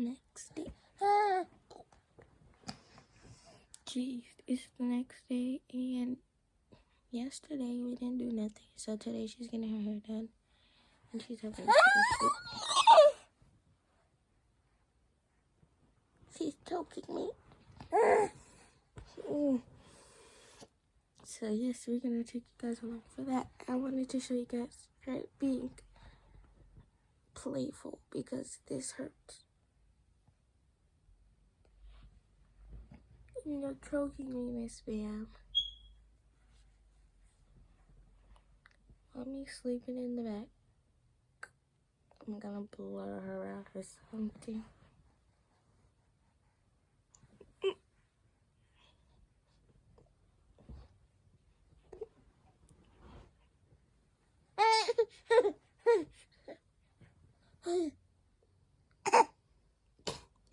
next day. Jeez, it's the next day, and yesterday we didn't do nothing. So today she's getting her hair done, and she's having a sleep. She's choking me. So yes, we're gonna take you guys along for that. I wanted to show you guys her being playful because this hurts. You're choking me, Miss Bam. Mommy's sleeping in the back. I'm gonna blur her out or something.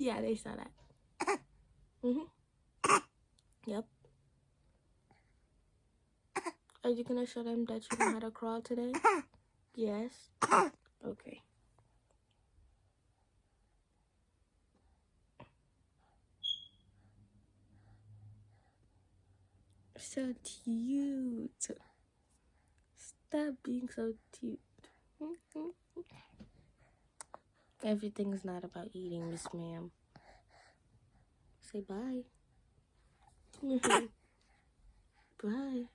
Yeah, they saw that. Yep. Are you gonna show them that you know how to crawl today? Yes. Okay. So cute. Stop being so cute. Everything's not about eating, Miss Ma'am. Say bye. Bye.